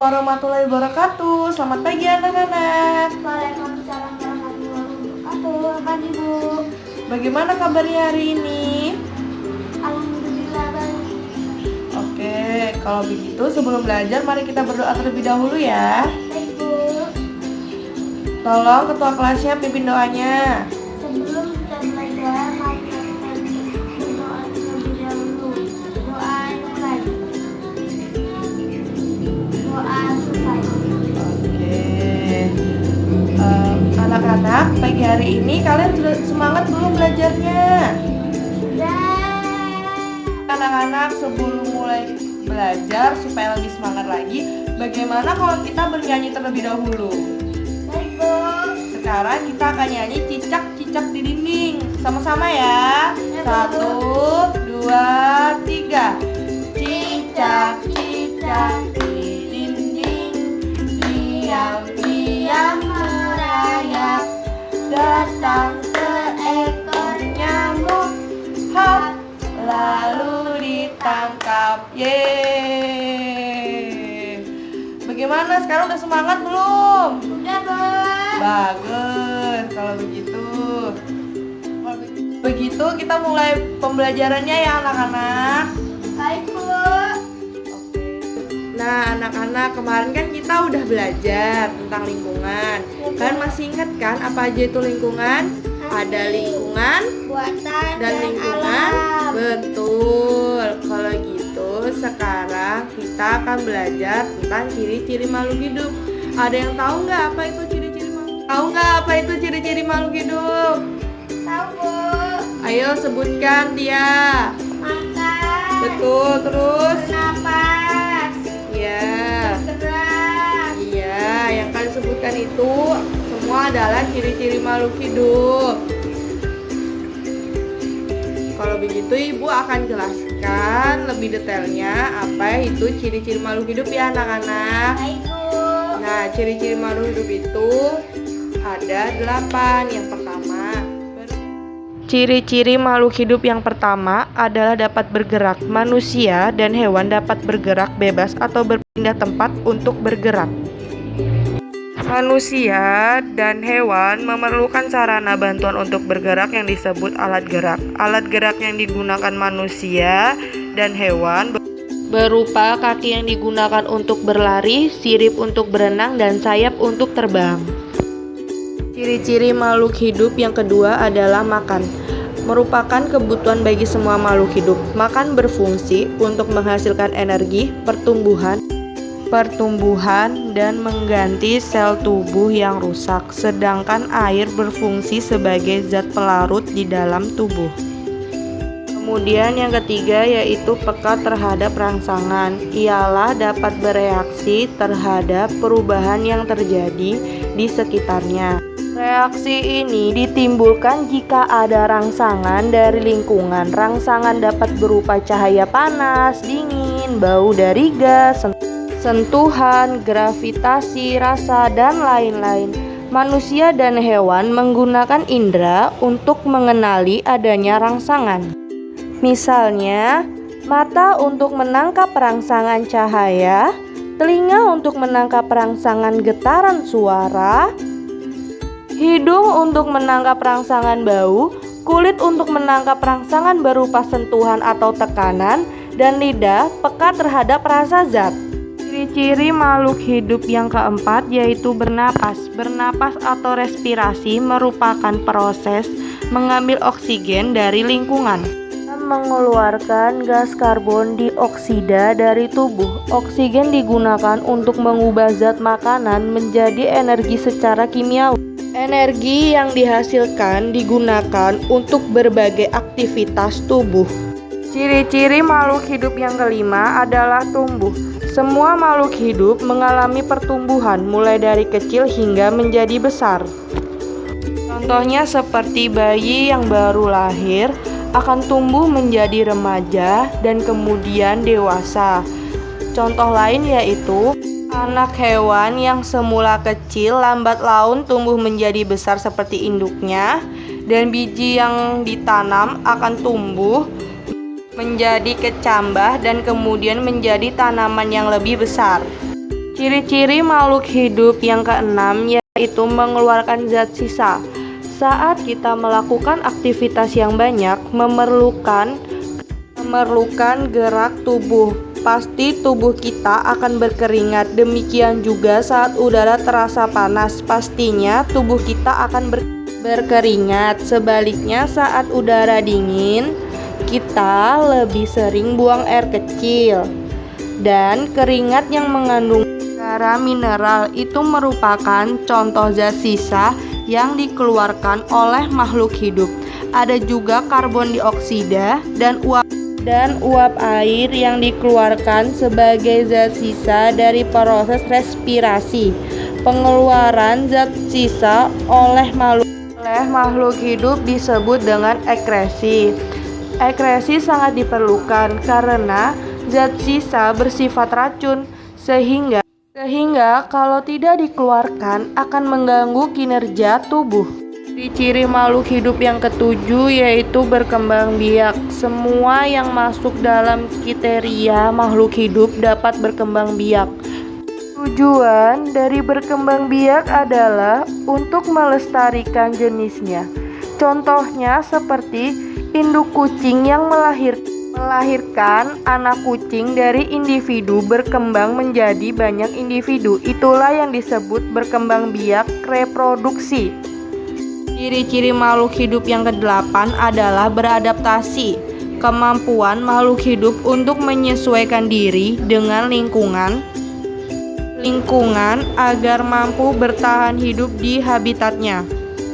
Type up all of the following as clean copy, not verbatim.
Warahmatullahi wabarakatuh. Selamat pagi anak-anak. Waalaikumsalam warahmatullahi wabarakatuh. Pagi Bu. Bagaimana kabarnya hari ini? Alhamdulillah baik. Oke, kalau begitu sebelum belajar mari kita berdoa terlebih dahulu ya. Baik Bu. Tolong ketua kelasnya pimpin doanya. Sebelum kita belajar, mari kita berdoa terlebih dahulu. Doa mulai. Doa selesai. Oke. Anak-anak, pagi hari ini kalian sudah semangat belum belajarnya? Sudah. Anak-anak, sebelum mulai belajar supaya lebih semangat lagi, bagaimana kalau kita bernyanyi terlebih dahulu? Baik Bu. Sekarang kita akan nyanyi cicak-cicak di dinding. Sama-sama ya. 1, 2, 3. Cicak-cicak di dinding, diam-diam merayap. Datang seekor nyamuk, hop, lalu ditangkap. Yeay. Bagaimana sekarang udah semangat belum? Sudah Bu. Bagus, kalau begitu. Begitu kita mulai pembelajarannya ya anak-anak. Baik Bu. Nah anak-anak, kemarin kan kita udah belajar tentang lingkungan. Kalian masih ingat kan apa aja itu lingkungan? Ada lingkungan Buatan dan lingkungan. alam. Betul. Kalau gitu sekarang kita akan belajar tentang ciri-ciri makhluk hidup. Ada yang tahu nggak apa itu ciri-ciri makhluk? Tahu nggak apa itu ciri-ciri makhluk hidup? Tahu Bu. Ayo sebutkan dia. Makan. Betul, terus? Bernapas. Ya. Bergerak. Iya, yang kalian sebutkan itu semua adalah ciri-ciri makhluk hidup. Kalau begitu Ibu akan jelaskan lebih detailnya apa itu ciri-ciri makhluk hidup ya anak-anak. Baik Bu. Nah, ciri-ciri makhluk hidup itu ada 8. Yang pertama, ciri-ciri makhluk hidup yang pertama adalah dapat bergerak. Manusia dan hewan dapat bergerak bebas atau berpindah tempat untuk bergerak. Manusia dan hewan memerlukan sarana bantuan untuk bergerak yang disebut alat gerak. Alat gerak yang digunakan manusia dan hewan berupa kaki yang digunakan untuk berlari, sirip untuk berenang, dan sayap untuk terbang. Ciri-ciri makhluk hidup yang kedua adalah makan. Merupakan kebutuhan bagi semua makhluk hidup. Makan berfungsi untuk menghasilkan energi, pertumbuhan, dan mengganti sel tubuh yang rusak. Sedangkan air berfungsi sebagai zat pelarut di dalam tubuh. Kemudian yang ketiga yaitu peka terhadap rangsangan. Ialah dapat bereaksi terhadap perubahan yang terjadi di sekitarnya. Reaksi ini ditimbulkan jika ada rangsangan dari lingkungan. Rangsangan dapat berupa cahaya panas, dingin, bau dari gas, sentuhan, gravitasi, rasa, dan lain-lain. Manusia dan hewan menggunakan indera untuk mengenali adanya rangsangan. Misalnya, mata untuk menangkap rangsangan cahaya, telinga untuk menangkap rangsangan getaran suara, hidung untuk menangkap rangsangan bau, kulit untuk menangkap rangsangan berupa sentuhan atau tekanan, dan lidah peka terhadap rasa zat. Ciri-ciri makhluk hidup yang keempat yaitu bernapas. Bernapas atau respirasi merupakan proses mengambil oksigen dari lingkungan dan mengeluarkan gas karbon dioksida dari tubuh. Oksigen digunakan untuk mengubah zat makanan menjadi energi secara kimiawi. Energi yang dihasilkan digunakan untuk berbagai aktivitas tubuh. Ciri-ciri makhluk hidup yang kelima adalah tumbuh. Semua makhluk hidup mengalami pertumbuhan mulai dari kecil hingga menjadi besar. Contohnya seperti bayi yang baru lahir akan tumbuh menjadi remaja dan kemudian dewasa. Contoh lain yaitu anak hewan yang semula kecil lambat laun tumbuh menjadi besar seperti induknya, dan biji yang ditanam akan tumbuh menjadi kecambah dan kemudian menjadi tanaman yang lebih besar. Ciri-ciri makhluk hidup yang keenam yaitu mengeluarkan zat sisa. Saat kita melakukan aktivitas yang banyak, memerlukan gerak tubuh, pasti tubuh kita akan berkeringat. Demikian juga saat udara terasa panas, pastinya tubuh kita akan berkeringat. Sebaliknya saat udara dingin, kita lebih sering buang air kecil. Dan keringat yang mengandung garam mineral itu merupakan contoh zat sisa yang dikeluarkan oleh makhluk hidup. Ada juga karbon dioksida dan uap air yang dikeluarkan sebagai zat sisa dari proses respirasi. Pengeluaran zat sisa oleh makhluk hidup disebut dengan ekresi. Ekresi sangat diperlukan karena zat sisa bersifat racun sehingga kalau tidak dikeluarkan akan mengganggu kinerja tubuh. Ciri makhluk hidup yang ketujuh yaitu berkembang biak. Semua yang masuk dalam kriteria makhluk hidup dapat berkembang biak. Tujuan dari berkembang biak adalah untuk melestarikan jenisnya. Contohnya seperti induk kucing yang melahirkan anak kucing dari individu berkembang menjadi banyak individu. Itulah yang disebut berkembang biak reproduksi. Ciri-ciri makhluk hidup yang kedelapan adalah beradaptasi. Kemampuan makhluk hidup untuk menyesuaikan diri dengan lingkungan agar mampu bertahan hidup di habitatnya.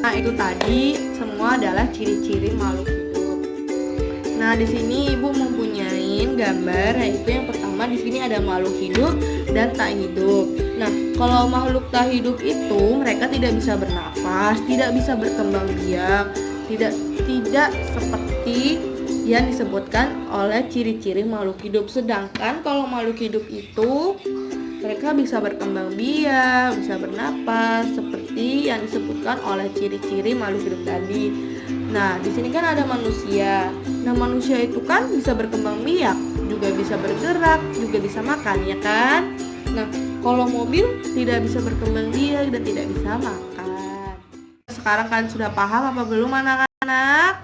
Nah, itu tadi semua adalah ciri-ciri makhluk hidup. Nah, di sini Ibu mempunyai gambar, yaitu yang pertama di sini ada makhluk hidup dan tak hidup. Nah, kalau makhluk tak hidup itu mereka tidak bisa bernafas, tidak bisa berkembang biak, tidak seperti yang disebutkan oleh ciri-ciri makhluk hidup. Sedangkan kalau makhluk hidup itu mereka bisa berkembang biak, bisa bernapas seperti yang disebutkan oleh ciri-ciri makhluk hidup tadi. Nah, di sini kan ada manusia. Nah, manusia itu kan bisa berkembang biak, juga bisa bergerak, juga bisa makan, ya kan? Nah, kalau mobil tidak bisa berkembang biak dan tidak bisa makan. Sekarang kalian sudah paham apa belum, anak-anak?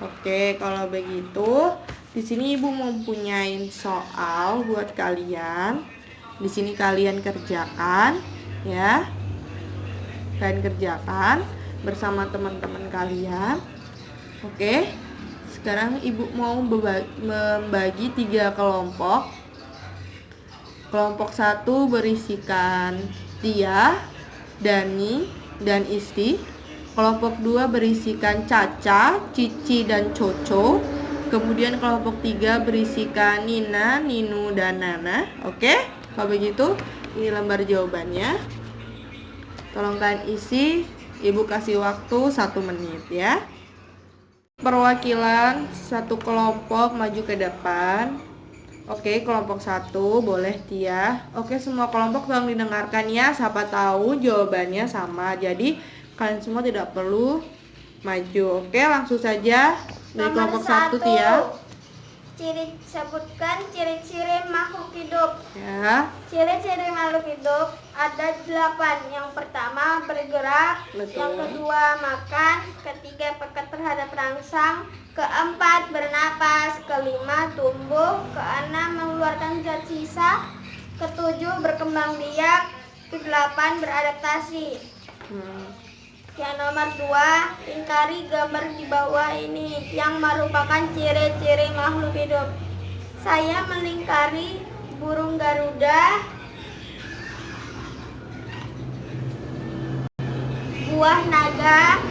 Oke, kalau begitu di sini Ibu mempunyai soal buat kalian. Di sini kalian kerjakan, ya. Kalian kerjakan bersama teman-teman kalian. Oke. Sekarang Ibu mau membagi 3 kelompok. Kelompok 1 berisikan Tia, Dani, dan Isti. Kelompok 2 berisikan Caca, Cici, dan Coco. Kemudian kelompok 3 berisikan Nina, Ninu, dan Nana. Oke? Kalau begitu, ini lembar jawabannya. Tolong kalian isi. Ibu kasih waktu 1 menit, ya. Perwakilan satu kelompok maju ke depan. Oke, kelompok 1 boleh Tia. Oke, semua kelompok tolong didengarkan ya. Siapa tahu jawabannya sama. Jadi kalian semua tidak perlu maju. Oke, langsung saja dari kelompok 1 Tia. Sebutkan ciri-ciri makhluk hidup. Ya. Ciri-ciri makhluk hidup ada 8. Yang pertama bergerak, Betul. Yang kedua makan, ketiga peka terhadap rangsang, keempat bernapas, kelima tumbuh, keenam mengeluarkan zat sisa, ketujuh berkembang biak, kedelapan beradaptasi. Yang nomor 2, lingkari gambar di bawah ini yang merupakan ciri-ciri makhluk hidup. Saya melingkari burung garuda, buah naga,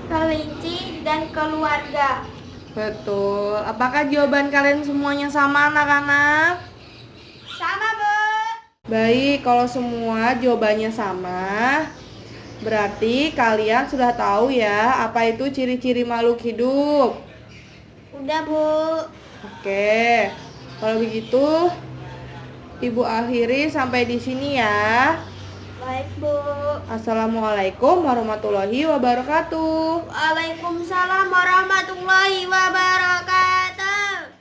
kelinci, dan keluarga. Betul. Apakah jawaban kalian semuanya sama, anak-anak? Sama, Bu. Baik, kalau semua jawabannya sama, berarti kalian sudah tahu ya apa itu ciri-ciri makhluk hidup. Udah, Bu. Oke. Kalau begitu, Ibu akhiri sampai di sini ya. Baik, Bu. Assalamualaikum warahmatullahi wabarakatuh. Waalaikumsalam warahmatullahi wabarakatuh.